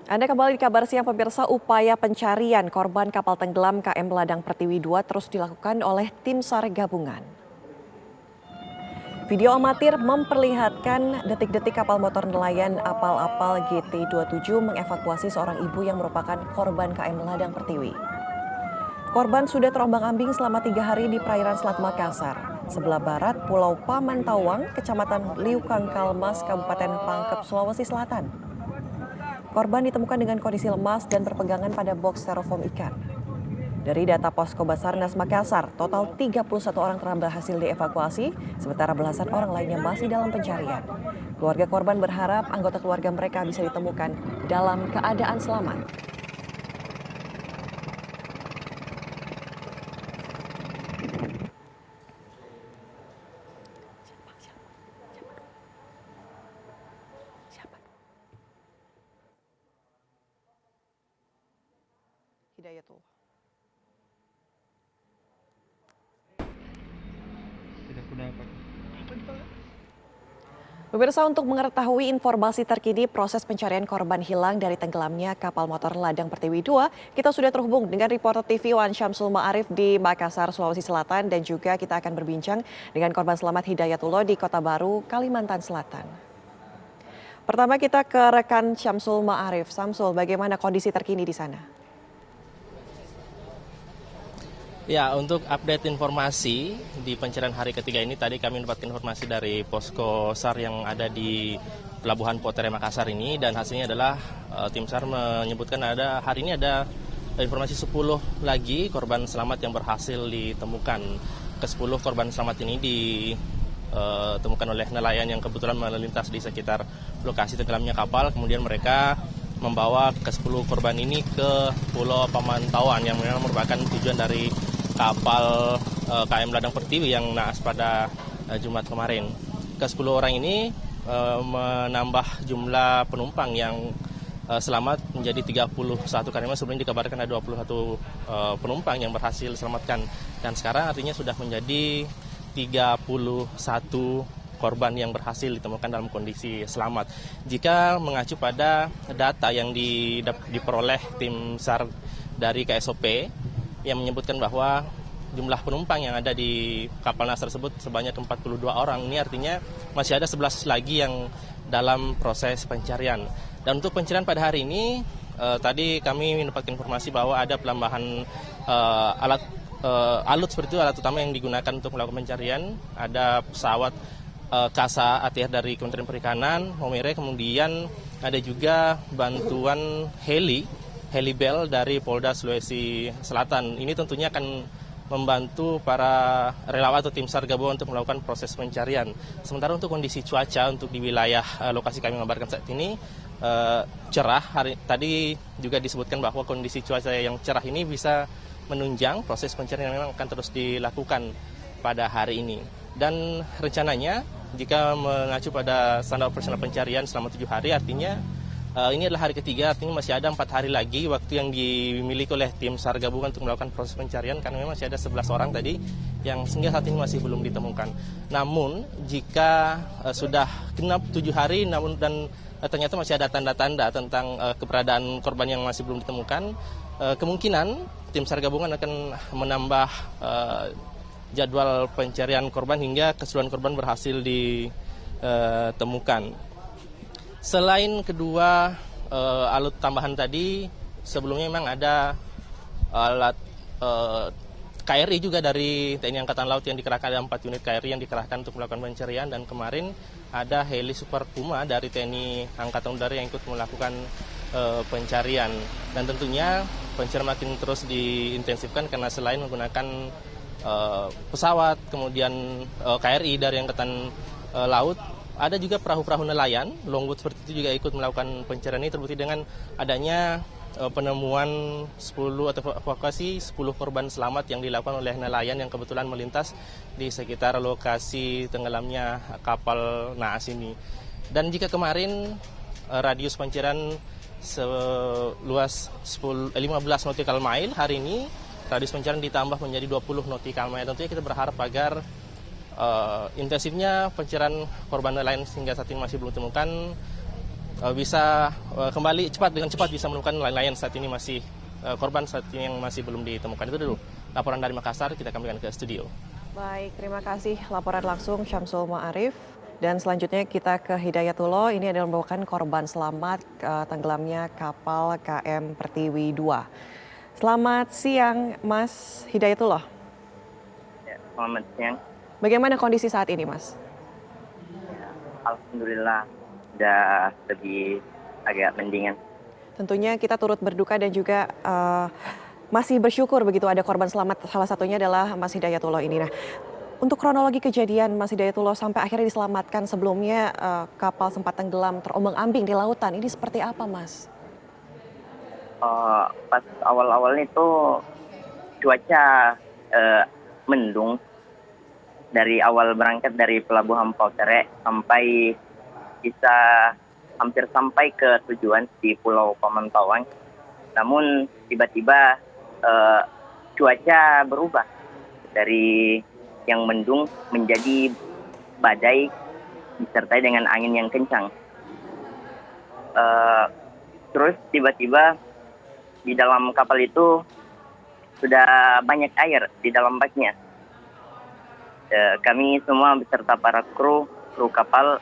Anda kembali di Kabar Siang pemirsa, upaya pencarian korban kapal tenggelam KM Ladang Pertiwi II terus dilakukan oleh tim SAR gabungan. Video amatir memperlihatkan detik-detik kapal motor nelayan Apal-Apal GT27 mengevakuasi seorang ibu yang merupakan korban KM Ladang Pertiwi. Korban sudah terombang-ambing selama 3 hari di perairan Selat Makassar, sebelah barat Pulau Pamantawang, Kecamatan Liukang Kalmas, Kabupaten Pangkep, Sulawesi Selatan. Korban ditemukan dengan kondisi lemas dan berpegangan pada box styrofoam ikan. Dari data Posko Basarnas Makassar, total 31 orang telah berhasil dievakuasi, sementara belasan orang lainnya masih dalam pencarian. Keluarga korban berharap anggota keluarga mereka bisa ditemukan dalam keadaan selamat. Hidayatullah. Tidak kudapat. Pemirsa, untuk mengetahui informasi terkini proses pencarian korban hilang dari tenggelamnya kapal motor Ladang Pertiwi II, kita sudah terhubung dengan reporter TV Wan Syamsul Ma'arif di Makassar, Sulawesi Selatan, dan juga kita akan berbincang dengan korban selamat Hidayatullah di Kota Baru, Kalimantan Selatan. Pertama kita ke rekan Syamsul Ma'arif. Syamsul, bagaimana kondisi terkini di sana? Ya, untuk update informasi di pencarian hari ketiga ini, tadi kami mendapatkan informasi dari Posko SAR yang ada di Pelabuhan Potere Makassar ini, dan hasilnya adalah tim SAR menyebutkan hari ini ada informasi 10 lagi korban selamat yang berhasil ditemukan. Ke-10 korban selamat ini ditemukan oleh nelayan yang kebetulan melintas di sekitar lokasi tenggelamnya kapal, kemudian mereka membawa ke-10 korban ini ke Pulau Pamantauan yang memang merupakan tujuan dari kapal KM Ladang Pertiwi yang naas pada Jumat kemarin. Ke-10 orang ini menambah jumlah penumpang yang selamat menjadi 31, karena sebelumnya dikabarkan ada 21 penumpang yang berhasil selamatkan, dan sekarang artinya sudah menjadi 31 korban yang berhasil ditemukan dalam kondisi selamat. Jika mengacu pada data yang diperoleh tim SAR dari KSOP yang menyebutkan bahwa jumlah penumpang yang ada di kapal NAS tersebut sebanyak 42 orang. Ini artinya masih ada 11 lagi yang dalam proses pencarian. Dan untuk pencarian pada hari ini, tadi kami mendapatkan informasi bahwa ada penambahan alut seperti itu, alat utama yang digunakan untuk melakukan pencarian. Ada pesawat Kasa ATR dari Kementerian Perikanan, Momere, kemudian ada juga bantuan Helibel dari Polda Sulawesi Selatan. Ini tentunya akan membantu para relawan atau tim SAR gabungan untuk melakukan proses pencarian. Sementara untuk kondisi cuaca untuk di wilayah lokasi kami mengabarkan saat ini cerah. Tadi juga disebutkan bahwa kondisi cuaca yang cerah ini bisa menunjang proses pencarian yang memang akan terus dilakukan pada hari ini. Dan rencananya jika mengacu pada standar operasional pencarian selama 7 hari, artinya ini adalah hari ketiga, artinya masih ada 4 hari lagi waktu yang dimiliki oleh tim SAR gabungan untuk melakukan proses pencarian, karena memang masih ada 11 orang tadi yang sehingga saat ini masih belum ditemukan. Namun jika sudah genap 7 hari dan ternyata masih ada tanda-tanda tentang keberadaan korban yang masih belum ditemukan, kemungkinan tim SAR gabungan akan menambah jadwal pencarian korban hingga keseluruhan korban berhasil ditemukan. Selain kedua alut tambahan tadi, sebelumnya memang ada alat KRI juga dari TNI Angkatan Laut yang dikerahkan, ada 4 unit KRI yang dikerahkan untuk melakukan pencarian, dan kemarin ada heli Super Puma dari TNI Angkatan Udara yang ikut melakukan pencarian. Dan tentunya pencarian makin terus diintensifkan karena selain menggunakan pesawat, kemudian KRI dari Angkatan Laut, ada juga perahu-perahu nelayan, longboat seperti itu juga ikut melakukan pencarian ini, terbukti dengan adanya penemuan 10 atau evakuasi 10 korban selamat yang dilakukan oleh nelayan yang kebetulan melintas di sekitar lokasi tenggelamnya kapal naas ini. Dan jika kemarin radius pencarian seluas 15 nautical mile, hari ini radius pencarian ditambah menjadi 20 nautical mile. Tentunya kita berharap agar intensifnya pencarian korban nelayan hingga saat ini masih belum ditemukan bisa kembali dengan cepat bisa menemukan nelayan. Saat ini masih korban saat ini yang masih belum ditemukan. Itu dulu laporan dari Makassar, kita kembalikan ke studio. Baik, terima kasih laporan langsung Syamsul Ma'arif. Dan selanjutnya kita ke Hidayatullah. Ini adalah merupakan korban selamat tenggelamnya kapal KM Pertiwi 2. Selamat siang, Mas Hidayatullah. Ya, selamat siang. Bagaimana kondisi saat ini, Mas? Ya, alhamdulillah sudah lebih agak mendingan. Tentunya kita turut berduka dan juga masih bersyukur begitu ada korban selamat. Salah satunya adalah Mas Hidayatullah ini. Nah, untuk kronologi kejadian Mas Hidayatullah sampai akhirnya diselamatkan, sebelumnya kapal sempat tenggelam terombang-ambing di lautan. Ini seperti apa, Mas? Pas awal-awal itu cuaca mendung dari awal berangkat dari Pelabuhan Pautere sampai bisa hampir sampai ke tujuan di Pulau Pamantauan. Namun tiba-tiba cuaca berubah dari yang mendung menjadi badai disertai dengan angin yang kencang. Terus tiba-tiba di dalam kapal itu sudah banyak air di dalam baknya. Kami semua beserta para kru kapal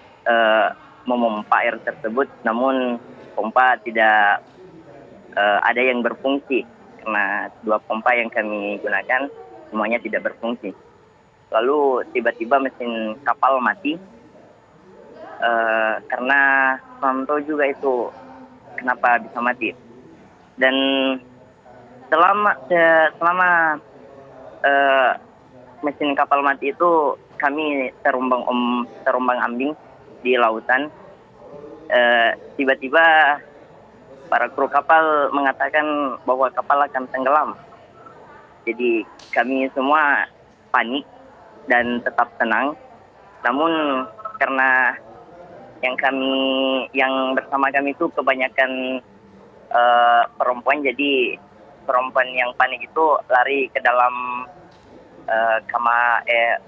memompa air tersebut, namun pompa tidak ada yang berfungsi karena 2 pompa yang kami gunakan semuanya tidak berfungsi. Lalu tiba-tiba mesin kapal mati karena belum tahu juga itu kenapa bisa mati. Dan selama mesin kapal mati itu kami terombang-ambing di lautan. Tiba-tiba para kru kapal mengatakan bahwa kapal akan tenggelam. Jadi kami semua panik dan tetap tenang. Namun karena yang bersama kami itu kebanyakan perempuan, jadi perempuan yang panik itu lari ke dalam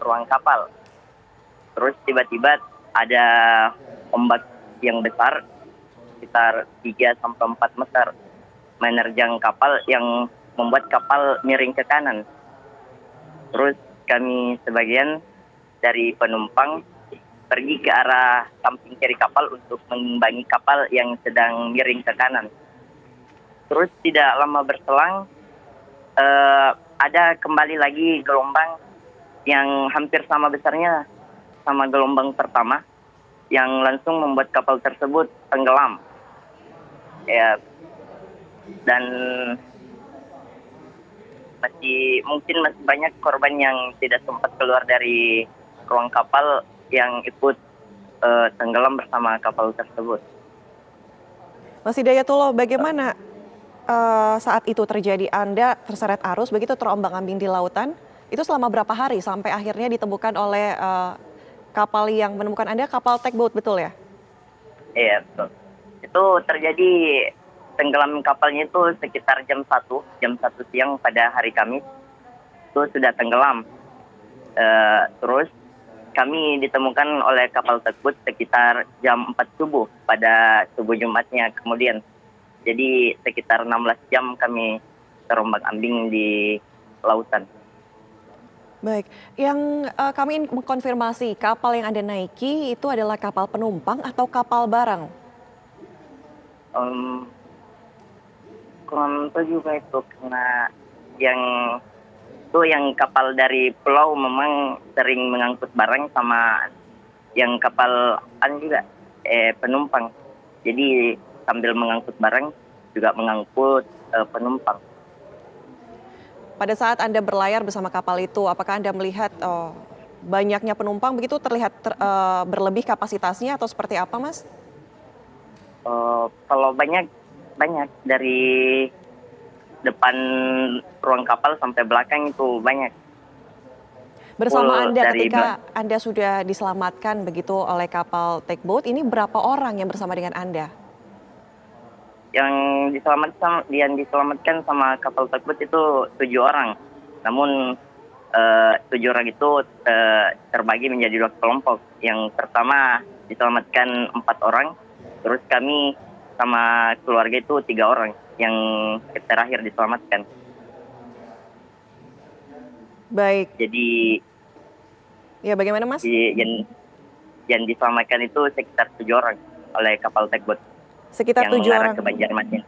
ruang kapal. Terus tiba-tiba ada ombak yang besar sekitar 3-4 meter menerjang kapal yang membuat kapal miring ke kanan. Terus kami sebagian dari penumpang pergi ke arah samping kiri kapal untuk mengimbangi kapal yang sedang miring ke kanan. Terus tidak lama berselang ada kembali lagi gelombang yang hampir sama besarnya sama gelombang pertama yang langsung membuat kapal tersebut tenggelam. Ya, dan mungkin masih banyak korban yang tidak sempat keluar dari ruang kapal yang ikut tenggelam bersama kapal tersebut. Mas Hidayatullah, bagaimana saat itu terjadi? Anda terseret arus begitu terombang-ambing di lautan. Itu selama berapa hari sampai akhirnya ditemukan oleh kapal yang menemukan Anda, kapal tugboat, betul ya? Iya, betul. Itu terjadi tenggelam kapalnya itu sekitar jam 1 siang pada hari Kamis. Itu sudah tenggelam. Terus kami ditemukan oleh kapal tugboat sekitar jam 4 subuh pada subuh Jumatnya kemudian. Jadi sekitar 16 jam kami terombang-ambing di lautan. Baik, yang kami ingin mengkonfirmasi, kapal yang Anda naiki itu adalah kapal penumpang atau kapal barang? Kurang tahu juga itu karena yang kapal dari pulau memang sering mengangkut barang sama yang kapal juga penumpang. Jadi sambil mengangkut barang juga mengangkut penumpang. Pada saat Anda berlayar bersama kapal itu, apakah Anda melihat banyaknya penumpang begitu, terlihat berlebih kapasitasnya atau seperti apa, Mas? Kalau banyak dari depan ruang kapal sampai belakang itu banyak. Bersama Anda ketika Anda sudah diselamatkan begitu oleh kapal tugboat, ini berapa orang yang bersama dengan Anda? Yang diselamatkan sama kapal tugboat itu 7 orang. Namun 7 orang itu terbagi menjadi 2 kelompok. Yang pertama diselamatkan 4 orang, Terus kami sama keluarga itu 3 orang yang terakhir diselamatkan. Baik, Jadi ya bagaimana Mas? yang diselamatkan itu sekitar 7 orang oleh kapal tugboat Sekitar yang 7 mengarah orang. ke Banjarmasin.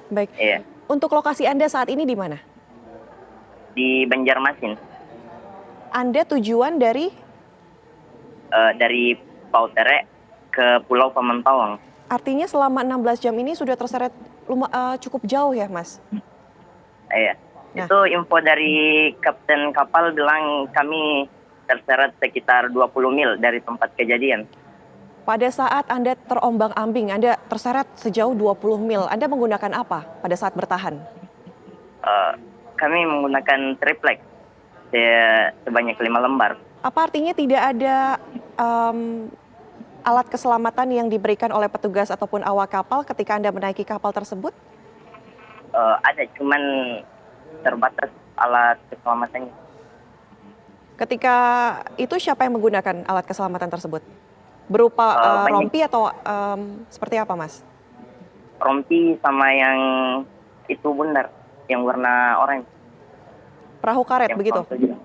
Baik, Iya, untuk lokasi Anda saat ini di mana? di Banjarmasin. Anda tujuan dari, Dari Pautere ke Pulau Pamantawang. artinya selama 16 jam ini sudah terseret cukup jauh ya Mas? Iya. Nah. Itu info dari kapten kapal bilang kami terseret sekitar 20 mil dari tempat kejadian. Pada saat Anda terombang-ambing, Anda terseret sejauh 20 mil, Anda menggunakan apa pada saat bertahan? Kami menggunakan triplek sebanyak 5 lembar. Apa artinya tidak ada alat keselamatan yang diberikan oleh petugas ataupun awak kapal ketika Anda menaiki kapal tersebut? Ada, cuman terbatas alat keselamatannya. Ketika itu siapa yang menggunakan alat keselamatan tersebut? Berupa Banyak rompi atau seperti apa Mas? rompi sama yang itu bundar, yang warna oranye. Perahu karet Yang begitu? frontal juga.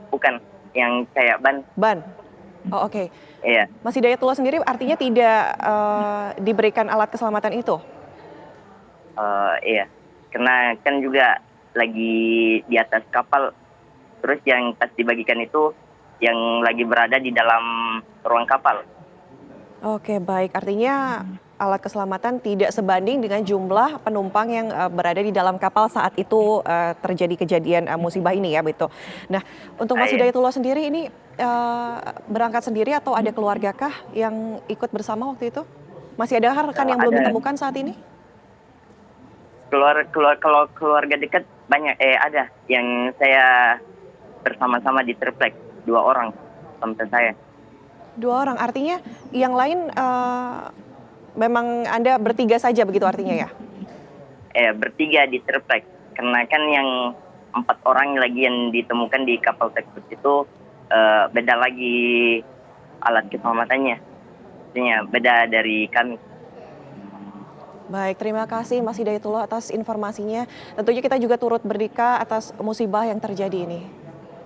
Bukan, yang kayak ban. Ban? Oh oke. Iya. Mas Hidayatullah sendiri artinya tidak diberikan alat keselamatan itu? Iya, karena kan juga lagi di atas kapal, terus yang pas dibagikan itu yang lagi berada di dalam ruang kapal. Oke, baik. Artinya alat keselamatan tidak sebanding dengan jumlah penumpang yang berada di dalam kapal saat itu terjadi kejadian musibah ini ya, betul. Nah, untuk Mas Iya. Hidayatullah sendiri ini berangkat sendiri atau ada keluargakah yang ikut bersama waktu itu? Masih ada rekan yang belum Ada. ditemukan saat ini? Kalau keluarga dekat banyak, ada yang saya bersama-sama di triplek 2 orang sampai saya. 2 orang, artinya yang lain memang Anda bertiga saja begitu artinya ya? Bertiga di triplek, karena kan yang 4 orang lagi yang ditemukan di kapal tersebut itu beda lagi alat keselamatannya, artinya beda dari kami. Baik, terima kasih Mas Hidayatullah atas informasinya. Tentunya kita juga turut berduka atas musibah yang terjadi ini.